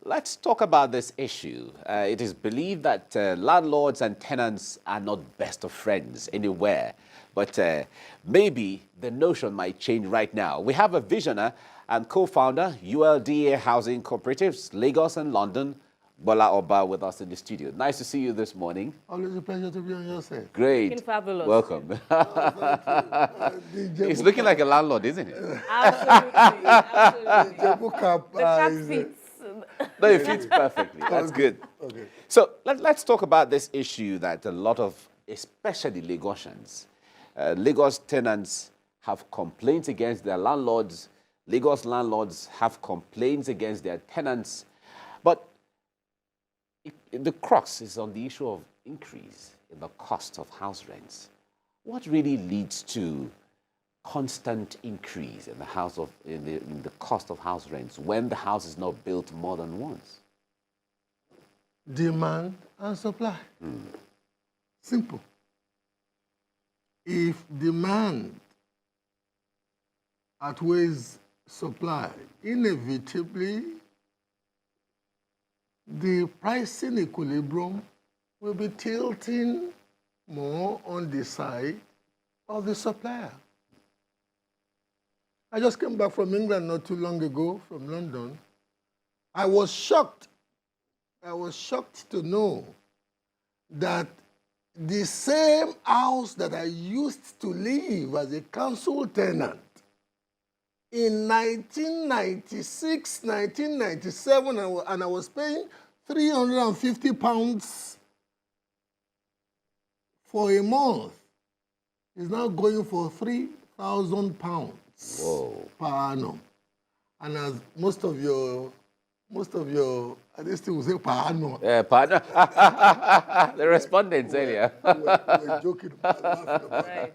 let's talk about this issue. It is believed that landlords and tenants are not best of friends anywhere, but maybe the notion might change right now. We have a visionary and co-founder, ULDA Housing Cooperatives, Lagos and London, Gbola Oba, with us in the studio. Nice to see you this morning. Always a pleasure to be on your side. Great. Looking fabulous. Welcome. It's He's looking like a landlord, isn't he? Absolutely. Absolutely. The The chat fits. No, it fits perfectly. That's good. Okay. So let's talk about this issue that a lot of, especially Lagosians, Lagos tenants have complaints against their landlords. Lagos landlords have complaints against their tenants. But the crux is on the issue of increase in the cost of house rents. What really leads to constant increase in the cost of house rents when the house is not built more than once? Demand and supply. Simple. If demand outweighs supply, inevitably the pricing equilibrium will be tilting more on the side of the supplier. I just came back from England not too long ago, from London. I was shocked. I was shocked to know that the same house that I used to live as a council tenant in 1996, 1997, and I was paying £350 for a month, is now going for £3,000 per annum. And as most of your, I just will say per annum. Per annum. The respondents earlier. We're joking about Right.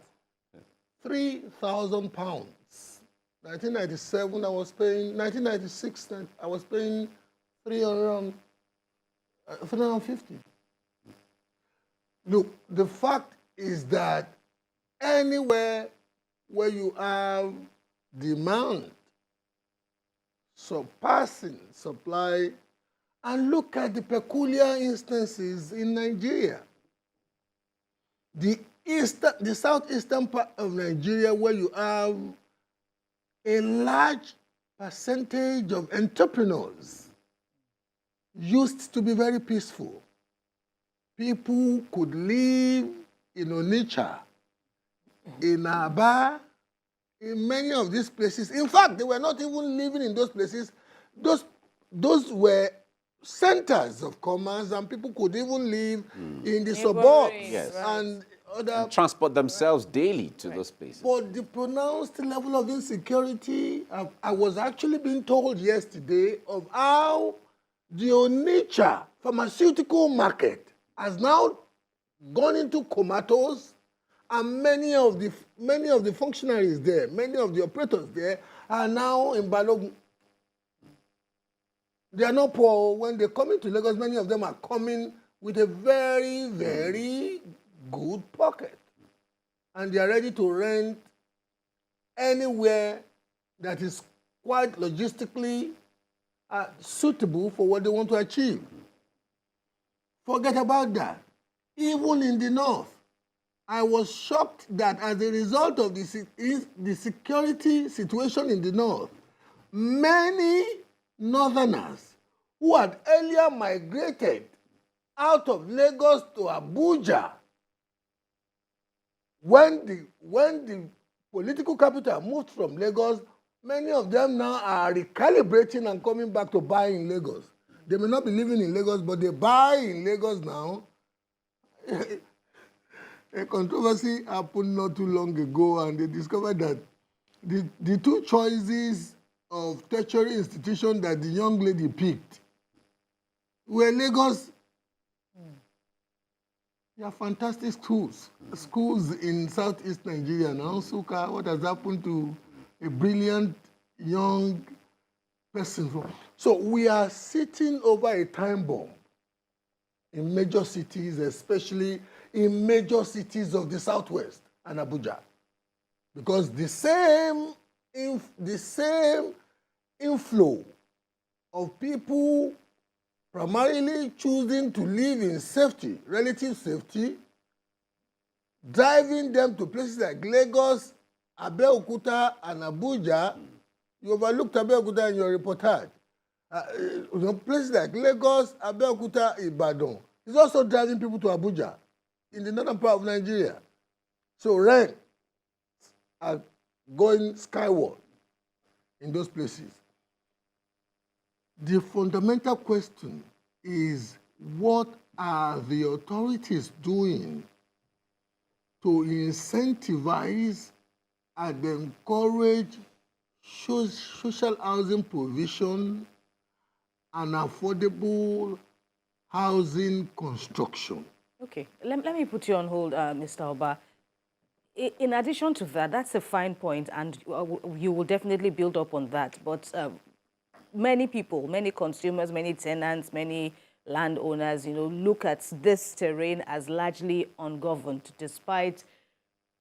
£3,000. 1997, I was paying, 1996, I was paying 350. Look, the fact is that anywhere where you have demand surpassing supply, and look at the peculiar instances in Nigeria. The southeastern part of Nigeria, where you have a large percentage of entrepreneurs, used to be very peaceful. People could live in Onitsha, in Aba, in many of these places. In fact, they were not even living in those places. Those were centers of commerce, and people could even live in the suburbs Yes. and other. Transport themselves daily to those places. But the pronounced level of insecurity, I was actually being told yesterday of how the Onitsha pharmaceutical market has now gone into comatose, and many of the functionaries there, many of the operators there are now in Balogun. They are not poor. When they come into Lagos, many of them are coming with a very, very good pocket. And they are ready to rent anywhere that is quite logistically suitable for what they want to achieve. Forget about that. Even in the north, I was shocked that as a result of the security situation in the north, many northerners who had earlier migrated out of Lagos to Abuja, when the political capital moved from Lagos, many of them now are recalibrating and coming back to buy in Lagos. They may not be living in Lagos, but they buy in Lagos now. A controversy happened not too long ago, and they discovered that the two choices of tertiary institution that the young lady picked were Lagos. They are fantastic schools. Schools in southeast Nigeria now. Suka, what has happened to a brilliant young person? So we are sitting over a time bomb in major cities, especially in major cities of the southwest and Abuja, because the same inflow of people primarily choosing to live in safety, relative safety, driving them to places like Lagos, Abeokuta, and Abuja. You overlooked Abeokuta in your reportage. Places like Lagos, Abeokuta, Ibadan. It's also driving people to Abuja in the northern part of Nigeria. So rents are going skyward in those places. The fundamental question is, what are the authorities doing to incentivize and encourage social housing provision and affordable housing construction? Okay, let me put you on hold, Mr. Oba. In addition to that, that's a fine point, and you will definitely build up on that. But many people, many consumers, many tenants, many landowners, look at this terrain as largely ungoverned, despite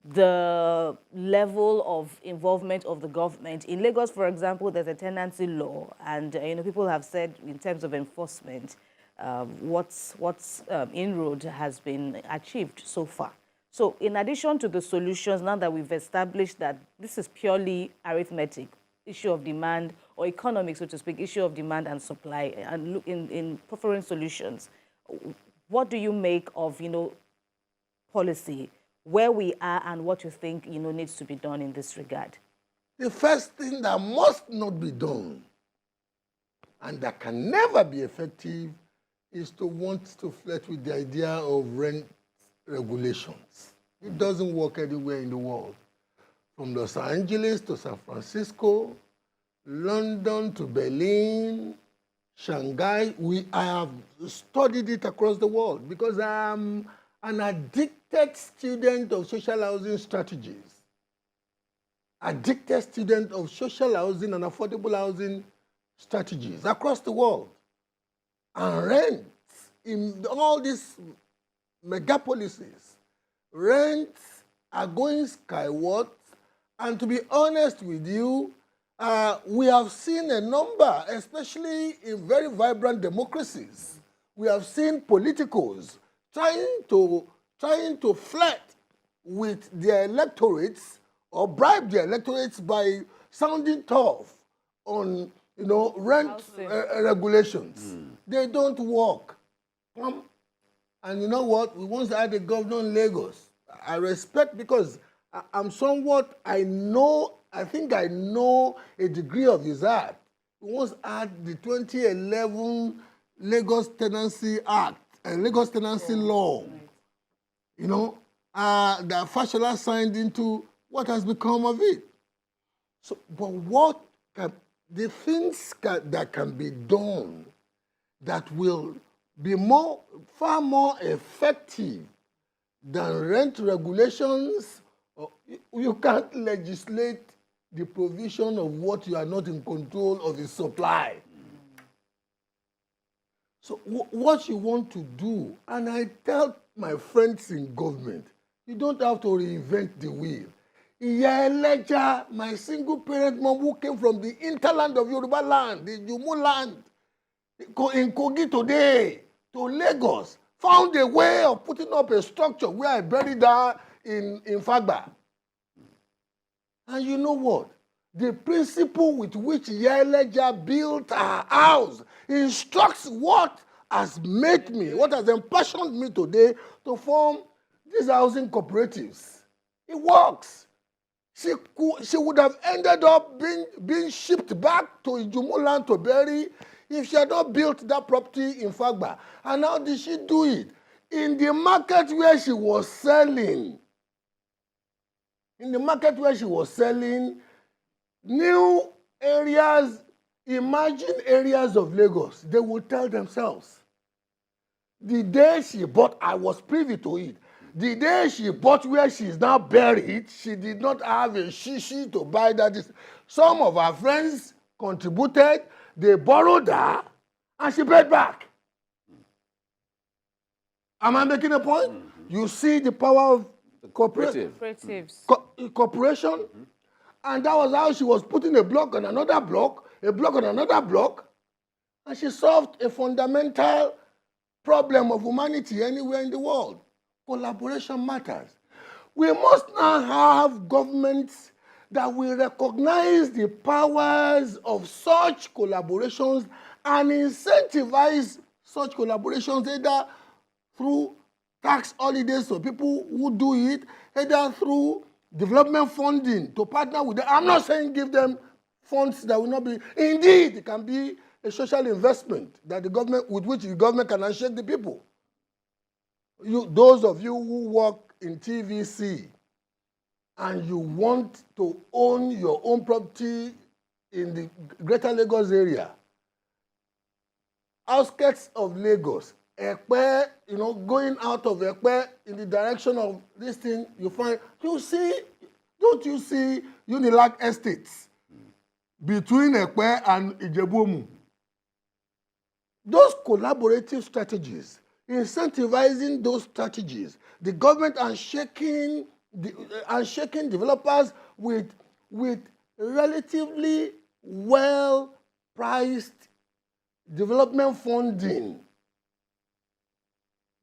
the level of involvement of the government. In Lagos, for example, there's a tenancy law, and people have said in terms of enforcement, what's inroad has been achieved so far. So in addition to the solutions, now that we've established that this is purely arithmetic, issue of demand, or economic, so to speak, issue of demand and supply, and in preferring solutions, what do you make of, policy, where we are and what you think, needs to be done in this regard? The first thing that must not be done and that can never be effective is to want to flirt with the idea of rent regulations. It doesn't work anywhere in the world. From Los Angeles to San Francisco, London to Berlin, Shanghai, I have studied it across the world because I'm an addicted student of social housing strategies. Addicted student of social housing and affordable housing strategies across the world. And rents in all these megapolises, rents are going skyward. And to be honest with you, we have seen a number, especially in very vibrant democracies, we have seen politicals trying to flirt with their electorates or bribe their electorates by sounding tough on rent regulations. They don't work. And you know what? We once had a governor in Lagos. I respect because I'm somewhat, I think I know a degree of his art. We once had the 2011 Lagos Tenancy Act and Lagos Tenancy Law. That Fashola signed into. What has become of it? So, but the things that can be done that will be far more effective than rent regulations? You can't legislate the provision of what you are not in control of the supply. So what you want to do, and I tell my friends in government, you don't have to reinvent the wheel. Iya Eleja, my single parent mom who came from the hinterland of Yoruba land, the Jumu land, in Kogi today, to Lagos, found a way of putting up a structure where I buried her in Fagba. And you know what? The principle with which Iya Eleja built her house instructs what has made me, what has impassioned me today to form these housing cooperatives. It works. She would have ended up being shipped back to Ijumu land to bury if she had not built that property in Fagba. And how did she do it? In the market where she was selling. In the market where she was selling, new areas, imagined areas of Lagos, they would tell themselves, the day she bought, I was privy to it, the day she bought where she is now buried, she did not have a shishi to buy that. Some of her friends contributed, they borrowed her, and she paid back. Am I making a point? You see the power of Cooperatives. Corporation, and that was how she was putting a block on another block, a block on another block, And she solved a fundamental problem of humanity anywhere in the world. Collaboration matters. We must now have governments that will recognize the powers of such collaborations and incentivize such collaborations either through tax holidays for people who do it, either through development funding to partner with them. I'm not saying give them funds that will not be. Indeed, it can be a social investment that the government, with which the government can unshake the people. Those of you who work in TVC and you want to own your own property in the Greater Lagos area, outskirts of Lagos, Ekpe, going out of Ekpe in the direction of this thing, don't you see Unilag estates between Ekpe and Ijebu-Omu? Those collaborative strategies, incentivizing those strategies, the government and shaking developers with relatively well-priced development funding.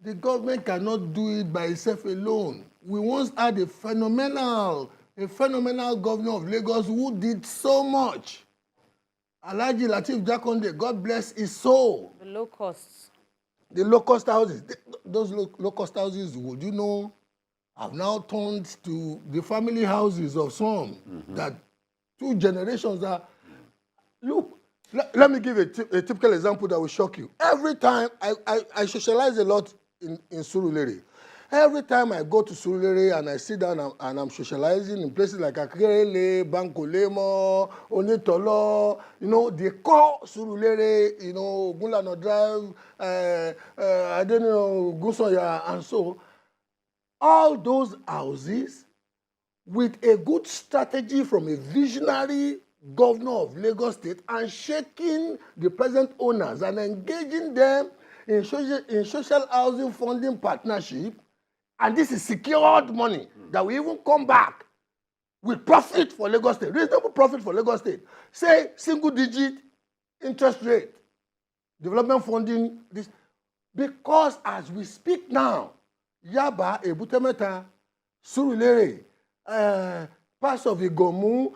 The government cannot do it by itself alone. We once had a phenomenal governor of Lagos who did so much. Alhaji Lateef Jakonde, God bless his soul. The low costs. The low-cost houses. Those low-cost houses, would you know, have now turned to the family houses of some. That 2 generations are. Look, let me give a typical example that will shock you. Every time I socialize a lot in Surulere. Every time I go to Surulere and I sit down and I'm socializing in places like Akerele, Bankolemo, Onitolo, they call Surulere, Gbola Drive, I don't know, Gusoya, and so. All those houses, with a good strategy from a visionary governor of Lagos State and shaking the present owners and engaging them in social housing funding partnership, and this is secured money that will even come back with profit for Lagos State, reasonable profit for Lagos State. Say single-digit interest rate, development funding, this, because as we speak now, Yaba, Ebutemeta, Surulere, parts of Igomu,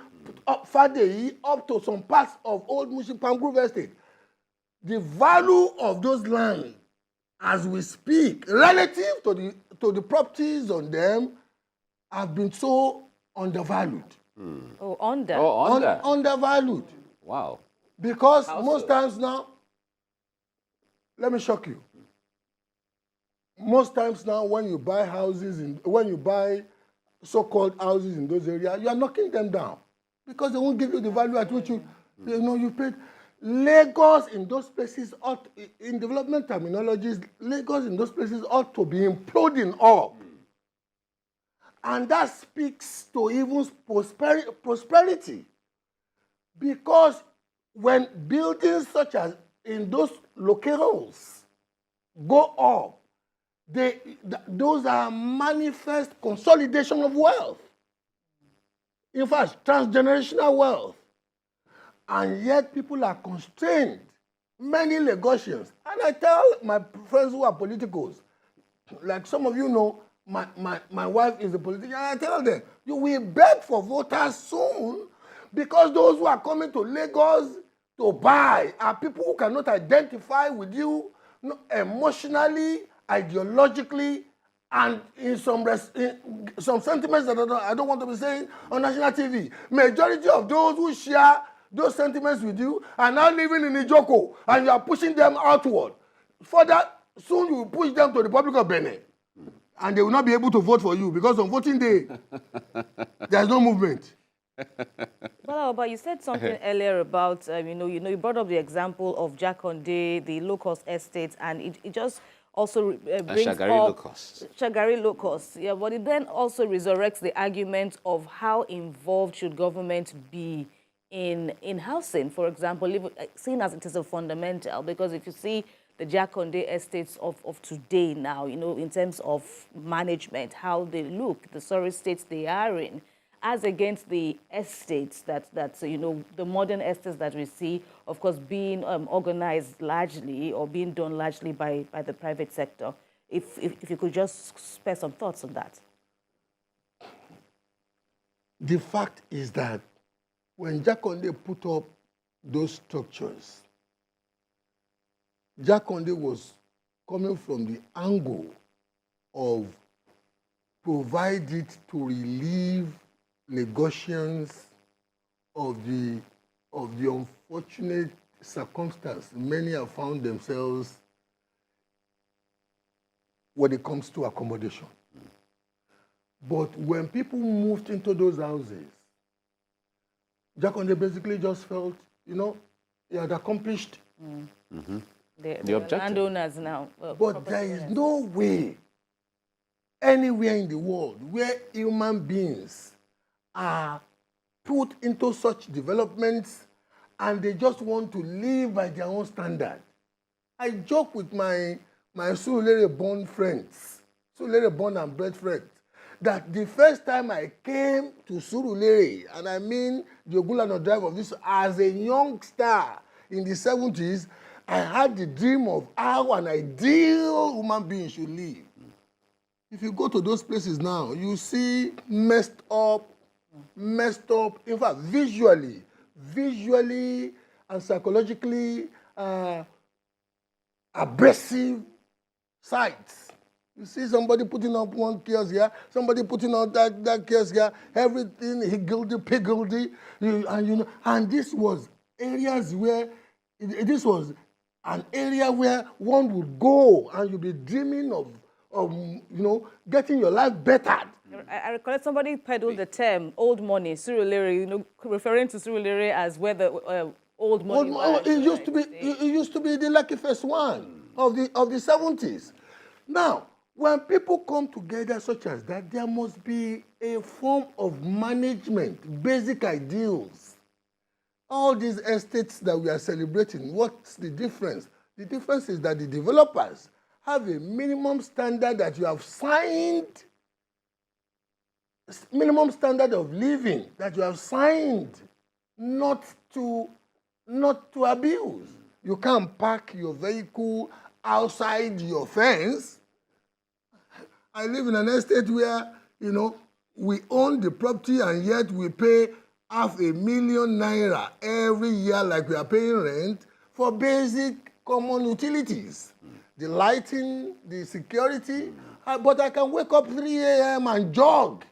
Fadeyi, up to some parts of Old Mushi Pangrove Estate. The value of those lands, as we speak, relative to the properties on them, have been so undervalued. Oh, under. Oh, under. Undervalued. Wow. Because How most so? times now, let me shock you. Most times now, when you buy so-called houses in those areas, you are knocking them down because they won't give you the value at which you paid. Lagos in those places in development terminologies, Lagos in those places ought to be imploding up. And that speaks to even prosperity. Because when buildings such as in those locales go up, those are manifest consolidation of wealth. In fact, transgenerational wealth. And yet people are constrained. Many Lagosians. And I tell my friends who are politicals, like some of you know, my wife is a politician, and I tell them, you will beg for voters soon because those who are coming to Lagos to buy are people who cannot identify with you emotionally, ideologically, and in some sentiments that I don't want to be saying on national TV. Majority of those who share those sentiments with you are now living in Ijoko, and you are pushing them outward. Further, soon you will push them to the Republic of Benin, and they will not be able to vote for you because on voting day, there's no movement. But you said something earlier about, you brought up the example of Jakonde, the low-cost estates, and it just also brings Shagari up low-cost. Shagari low-cost. Yeah, but it then also resurrects the argument of how involved should government be in housing, for example, seen as it is a fundamental, because if you see the Jakonde estates of today now, in terms of management, how they look, the sorry states they are in, as against the estates that you know, the modern estates that we see, of course, being organized largely or being done largely by the private sector. If you could just spare some thoughts on that. The fact is that when Jakonde put up those structures, Jakonde was coming from the angle of provide it to relieve Lagosians of the unfortunate circumstance many have found themselves when it comes to accommodation. But when people moved into those houses, Jakonde basically just felt, you know, he had accomplished. The objective. Landowners now. But there is no way anywhere in the world where human beings are put into such developments and they just want to live by their own standard. I joke with my Surulere-born friends, Surulere-born and bred friends, that the first time I came to Surulere, and I mean the Gbola drive of this, as a youngster in the 70s, I had the dream of how an ideal human being should live. If you go to those places now, you see messed up, in fact, visually and psychologically abrasive sites. You see somebody putting up one kiosk here, somebody putting up that kiosk here, everything higgledy-piggledy, and this was areas where, this was an area where one would go and you'd be dreaming of getting your life bettered. I recollect somebody peddled the term "old money," Surulere, referring to Surulere as where the old money was. It used to be the lucky first one of the 70s. Now, when people come together such as that, there must be a form of management, basic ideals. All these estates that we are celebrating, what's the difference? The difference is that the developers have a minimum standard that you have signed, minimum standard of living that you have signed, not to abuse. You can't park your vehicle outside your fence. I live in an estate where, we own the property and yet we pay ₦500,000 every year like we are paying rent for basic common utilities. The lighting, the security, but I can wake up 3 a.m. and jog.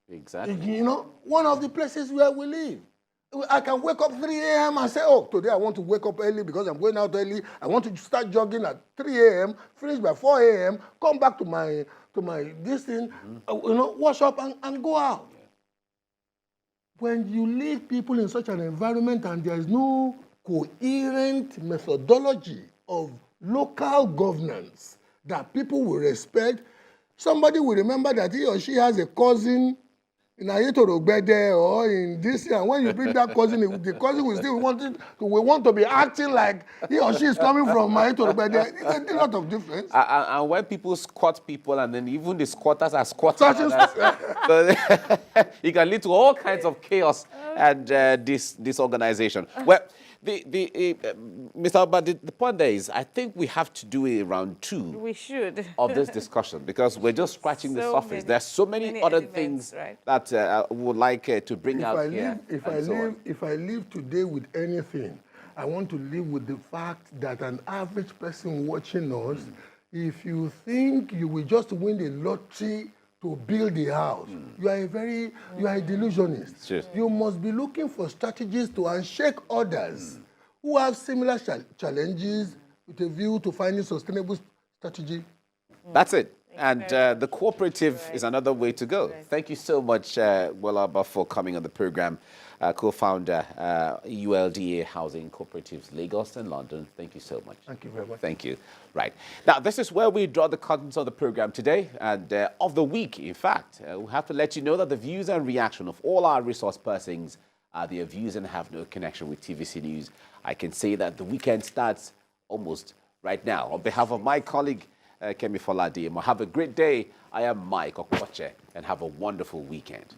Exactly. One of the places where we live. I can wake up 3 a.m. and say, oh, today I want to wake up early because I'm going out early. I want to start jogging at 3 a.m., finish by 4 a.m., come back to my this thing, wash up and go out. Yeah. When you leave people in such an environment and there is no coherent methodology of local governance that people will respect, somebody will remember that he or she has a cousin in Ayetorogbede or in this, and when you bring that cousin, the cousin will still want to be acting like he or she is coming from Ayetorogbede. It's a lot of difference. And when people squat people, and then even the squatters are squatting, so it can lead to all kinds of chaos and disorganization. Well, Mr. Alba, the point there is, I think we have to do a round 2 we should. of this discussion because we're just scratching the surface. There are so many other things that we would like to bring out here. If I live today with anything, I want to live with the fact that an average person watching us, if you think you will just win the lottery to build a house, you are a delusionist. Sure. You must be looking for strategies to unshake others who have similar challenges with a view to finding sustainable strategy. That's it. And the cooperative is another way to go. Thank you so much, Gbola, for coming on the program. Co-founder, ULDA Housing Cooperatives, Lagos and London. Thank you so much. Thank you very much. Thank you. Right. Now, this is where we draw the curtains of the program today and of the week, in fact. We have to let you know that the views and reaction of all our resource persons are their views and have no connection with TVC News. I can say that the weekend starts almost right now. On behalf of my colleague, Kemi Folade, have a great day. I am Mike Okwoche, and have a wonderful weekend.